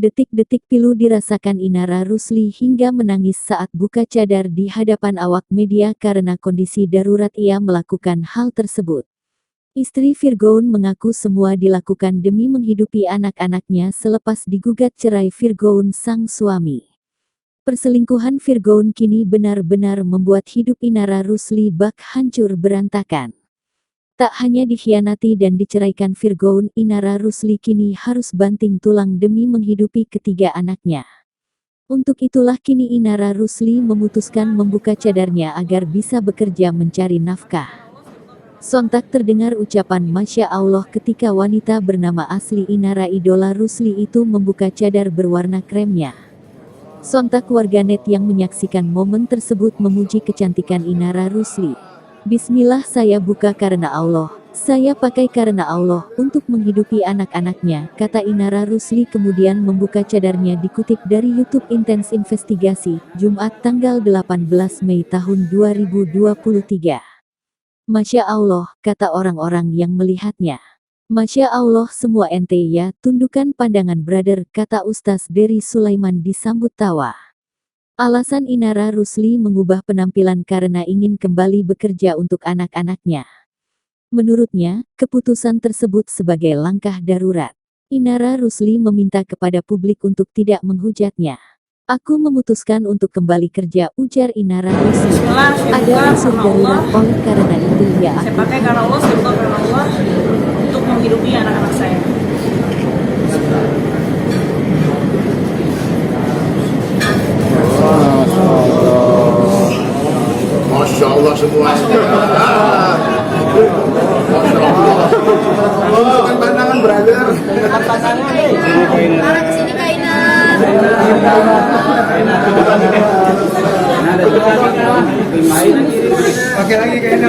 Detik-detik pilu dirasakan Inara Rusli hingga menangis saat buka cadar di hadapan awak media karena kondisi darurat ia melakukan hal tersebut. Istri Virgoun mengaku semua dilakukan demi menghidupi anak-anaknya selepas digugat cerai Virgoun sang suami. Perselingkuhan Virgoun kini benar-benar membuat hidup Inara Rusli bak hancur berantakan. Tak hanya dikhianati dan diceraikan Virgoun, Inara Rusli kini harus banting tulang demi menghidupi ketiga anaknya. Untuk itulah kini Inara Rusli memutuskan membuka cadarnya agar bisa bekerja mencari nafkah. Sontak terdengar ucapan Masya Allah ketika wanita bernama asli Inara Idola Rusli itu membuka cadar berwarna kremnya. Sontak warganet yang menyaksikan momen tersebut memuji kecantikan Inara Rusli. Bismillah, saya buka karena Allah, saya pakai karena Allah, untuk menghidupi anak-anaknya, kata Inara Rusli kemudian membuka cadarnya dikutip dari YouTube Intens Investigasi, Jumat tanggal 18 Mei tahun 2023. Masya Allah, kata orang-orang yang melihatnya. Masya Allah semua ente ya, tundukan pandangan brother, kata Ustaz Dery Sulaiman disambut tawa. Alasan Inara Rusli mengubah penampilan karena ingin kembali bekerja untuk anak-anaknya. Menurutnya, keputusan tersebut sebagai langkah darurat. Inara Rusli meminta kepada publik untuk tidak menghujatnya. Aku memutuskan untuk kembali kerja, ujar Inara Rusli. Ada unsur darurat, oleh karena itu ya saya pakai karena Allah, saya buka karena Allah untuk menghidupi anak-anak saya. Masya Allah semuanya. Masya Allah. Bukan pandangan brother. Arah kesini Kak Ina. Pakai lagi Kak Ina.